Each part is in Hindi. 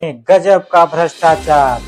गजब का भ्रष्टाचार।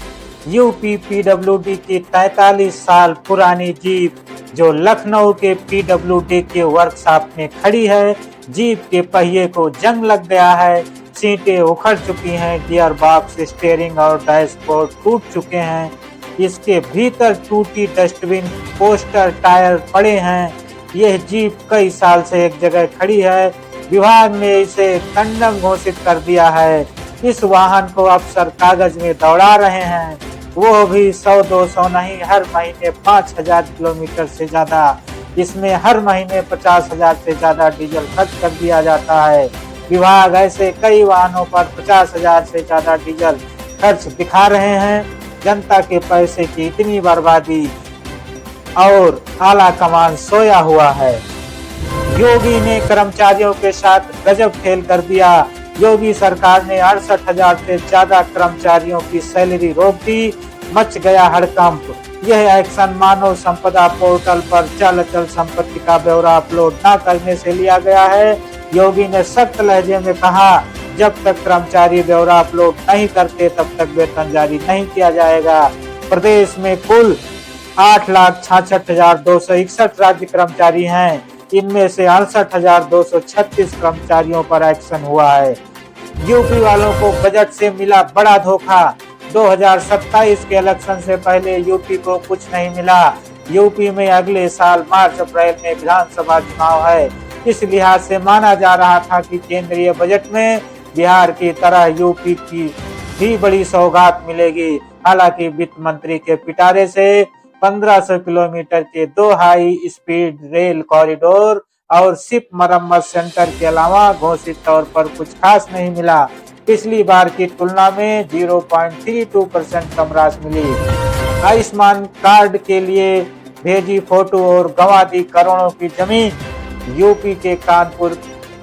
यूपी पीडब्ल्यूडी की 43 साल पुरानी जीप जो लखनऊ के पीडब्ल्यूडी के वर्कशॉप में खड़ी है, जीप के पहिए को जंग लग गया है, सीटें उखड़ चुकी हैं, गियर बॉक्स, स्टीयरिंग और डैशबोर्ड टूट चुके हैं। इसके भीतर टूटी डस्टबिन, पोस्टर, टायर पड़े हैं। यह जीप कई साल से एक जगह खड़ी है। विभाग ने इसे टंडन घोषित कर दिया है। इस वाहन को अफसर कागज में दौड़ा रहे हैं, वो भी 100-200 नहीं, हर महीने 5000 किलोमीटर से ज्यादा। इसमें हर महीने 50,000 से ज्यादा डीजल खर्च कर दिया जाता है। विभाग ऐसे कई वाहनों पर 50,000 से ज्यादा डीजल खर्च दिखा रहे हैं। जनता के पैसे की इतनी बर्बादी और आला कमान सोया हुआ है। योगी ने कर्मचारियों के साथ गजब खेल कर दिया। योगी सरकार ने 68,000 से ज्यादा कर्मचारियों की सैलरी रोक दी। मच गया हड़कंप। यह एक्शन मानव संपदा पोर्टल पर चल अचल संपत्ति का ब्यौरा अपलोड न करने से लिया गया है। योगी ने सख्त लहजे में कहा, जब तक कर्मचारी ब्यौरा अपलोड नहीं करते तब तक वेतन जारी नहीं किया जाएगा। प्रदेश में कुल 8,66,261 राज्य कर्मचारी हैं। इनमें से 68,236 कर्मचारियों पर एक्शन हुआ है। यूपी वालों को बजट से मिला बड़ा धोखा। 2027 के इलेक्शन से पहले यूपी को कुछ नहीं मिला। यूपी में अगले साल मार्च-अप्रैल में विधानसभा चुनाव है। इस लिहाज से माना जा रहा था कि केंद्रीय बजट में बिहार की तरह यूपी की भी बड़ी सौगात मिलेगी। हालांकि वित्त मंत्री के पिटारे से 1500 किलोमीटर के 2 हाई स्पीड रेल कॉरिडोर और सिप मरम्मत सेंटर के अलावा घोषित तौर पर कुछ खास नहीं मिला। पिछली बार की तुलना में 0.32% कम राशि मिली। आयुष्मान कार्ड के लिए भेजी फोटो और गंवा दी करोड़ों की जमीन। यूपी के कानपुर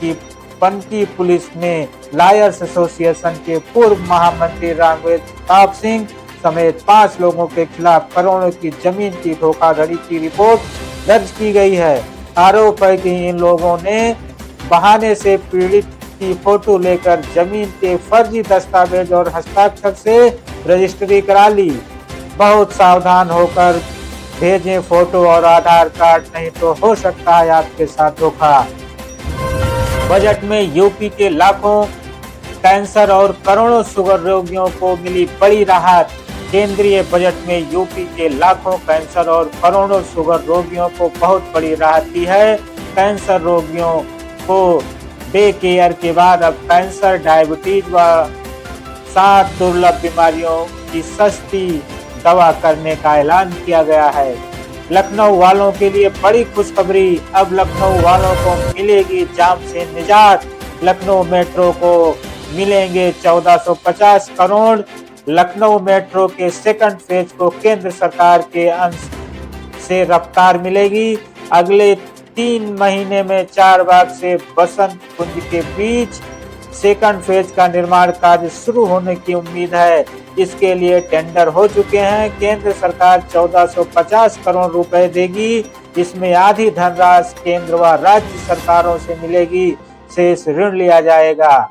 की पनकी पुलिस ने लायर्स एसोसिएशन के पूर्व महामंत्री राघवेंद्र प्रताप सिंह समेत 5 लोगों के खिलाफ करोड़ों की जमीन की धोखाधड़ी की रिपोर्ट दर्ज की गई है। आरोप है कि इन लोगों ने बहाने से पीड़ित की फोटो लेकर जमीन के फर्जी दस्तावेज और हस्ताक्षर से रजिस्ट्री करा ली। बहुत सावधान होकर भेजें फोटो और आधार कार्ड, नहीं तो हो सकता है आपके साथ धोखा। बजट में यूपी के लाखों कैंसर और करोड़ों शुगर रोगियों को मिली बड़ी राहत। केंद्रीय बजट में यूपी के लाखों कैंसर और करोड़ों शुगर रोगियों को बहुत बड़ी राहत दी है। कैंसर रोगियों को डे केयर के बाद अब कैंसर, डायबिटीज व 7 दुर्लभ बीमारियों की सस्ती दवा करने का ऐलान किया गया है। लखनऊ वालों के लिए बड़ी खुशखबरी, अब लखनऊ वालों को मिलेगी जाम से निजात। लखनऊ मेट्रो को मिलेंगे 1450 करोड़। लखनऊ मेट्रो के सेकंड फेज को केंद्र सरकार के अंश से रफ्तार मिलेगी। अगले 3 महीने में 4 बाग से बसंत कुंज के बीच सेकंड फेज का निर्माण कार्य शुरू होने की उम्मीद है। इसके लिए टेंडर हो चुके हैं। केंद्र सरकार 1450 करोड़ रुपए देगी। इसमें आधी धनराशि केंद्र व राज्य सरकारों से मिलेगी, शेष ऋण लिया जाएगा।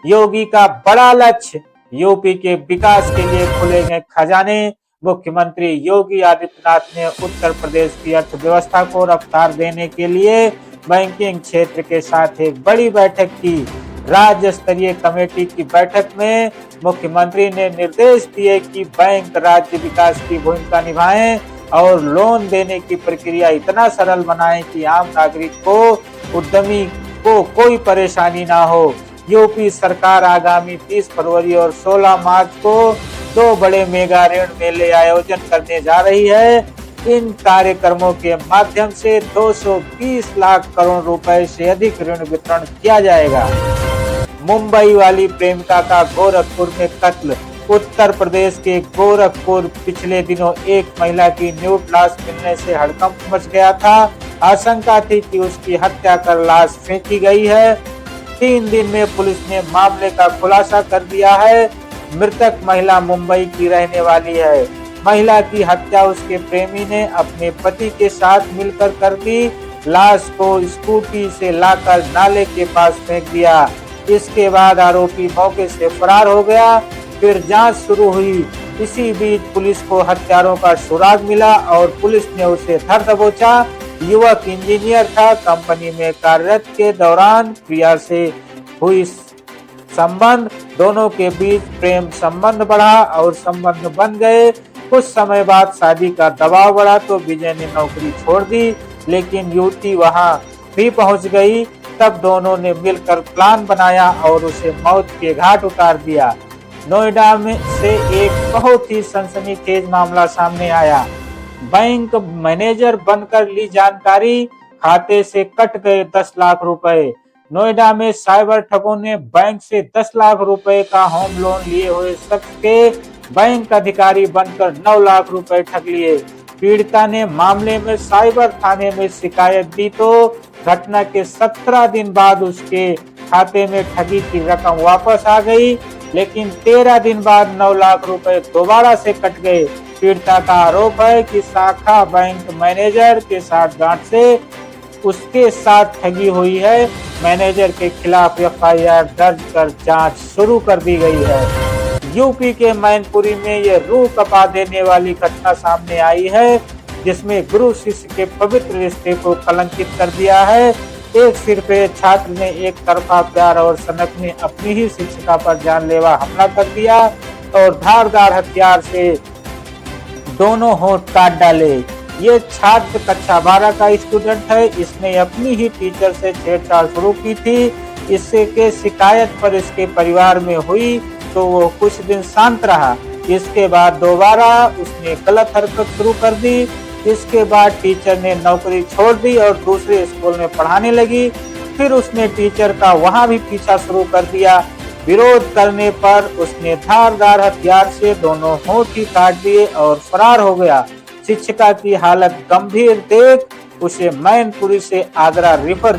योगी का बड़ा लक्ष्य, यूपी के विकास के लिए खुलेंगे खजाने। मुख्यमंत्री योगी आदित्यनाथ ने उत्तर प्रदेश की अर्थव्यवस्था को रफ्तार देने के लिए बैंकिंग क्षेत्र के साथ एक बड़ी बैठक की। राज्य स्तरीय कमेटी की बैठक में मुख्यमंत्री ने निर्देश दिए कि बैंक राज्य विकास की भूमिका निभाएं और लोन देने की प्रक्रिया इतना सरल बनाएं कि आम नागरिक को, उद्यमी को कोई परेशानी ना हो। यूपी सरकार आगामी 30 फरवरी और 16 मार्च को 2 बड़े मेगा ऋण मेले आयोजन करने जा रही है। इन कार्यक्रमों के माध्यम से 220 लाख करोड़ रुपए से अधिक ऋण वितरण किया जाएगा। मुंबई वाली प्रेमिका का गोरखपुर में कत्ल। उत्तर प्रदेश के गोरखपुर पिछले दिनों एक महिला की न्यूड लाश मिलने से हड़कंप मच गया था। आशंका थी कि उसकी हत्या कर लाश फेंकी गई है। 3 दिन में पुलिस ने मामले का खुलासा कर दिया है। मृतक महिला मुंबई की रहने वाली है। महिला की हत्या उसके प्रेमी ने अपने पति के साथ मिलकर कर दी। लाश को स्कूटी से लाकर नाले के पास फेंक दिया। इसके बाद आरोपी मौके से फरार हो गया। फिर जांच शुरू हुई। इसी बीच पुलिस को हत्यारों का सुराग मिला और पुलिस ने उसे धर दबोचा। युवक इंजीनियर था। कंपनी में कार्यरत के दौरान प्रिया से हुई संबंध, दोनों के बीच प्रेम संबंध बढ़ा और संबंध बन गए। कुछ समय बाद शादी का दबाव बढ़ा तो विजय ने नौकरी छोड़ दी, लेकिन युवती वहां भी पहुंच गई। तब दोनों ने मिलकर प्लान बनाया और उसे मौत के घाट उतार दिया। नोएडा में से एक बहुत ही सनसनीखेज मामला सामने आया। बैंक मैनेजर बनकर ली जानकारी, खाते से कट गए 10 लाख रुपए। नोएडा में साइबर ठगों ने बैंक से 10 लाख रुपए का होम लोन लिए हुए शख्स के बैंक अधिकारी बनकर 9 लाख रुपए ठग लिए। पीड़िता ने मामले में साइबर थाने में शिकायत दी तो घटना के 17 दिन बाद उसके खाते में ठगी की रकम वापस आ गई, लेकिन 13 दिन बाद 9 लाख रुपए दोबारा से कट गए। पीड़िता का आरोप है कि शाखा बैंक मैनेजर के साथ गांठ से उसके साथ ठगी हुई है। मैनेजर के खिलाफ एफआईआर दर्ज कर जांच शुरू कर दी गई है। यूपी के मैनपुरी में ये रूह कपा देने वाली घटना सामने आई है, जिसमें गुरु शिष्य के पवित्र रिश्ते को कलंकित कर दिया है। एक सिरफिरे छात्र ने एक तरफा प्यार और सनक ने अपनी ही शिक्षिका पर जानलेवा हमला कर दिया और धारदार हथियार से दोनों होंठ काट डाले। ये छात्र कक्षा 12 का स्टूडेंट है। इसने अपनी ही टीचर से छेड़छाड़ शुरू की थी। इससे के शिकायत पर इसके परिवार में हुई तो वो कुछ दिन शांत रहा। इसके बाद दोबारा उसने गलत हरकत शुरू कर दी। इसके बाद टीचर ने नौकरी छोड़ दी और दूसरे स्कूल में पढ़ाने लगी। फिर उसने टीचर का वहां भी पीछा शुरू कर दिया। विरोध करने पर उसने धारदार हथियार से दोनों होंठ ही काट दिए और फरार हो गया। शिक्षिका की हालत गंभीर देख उसे मैनपुरी से आगरा रेफर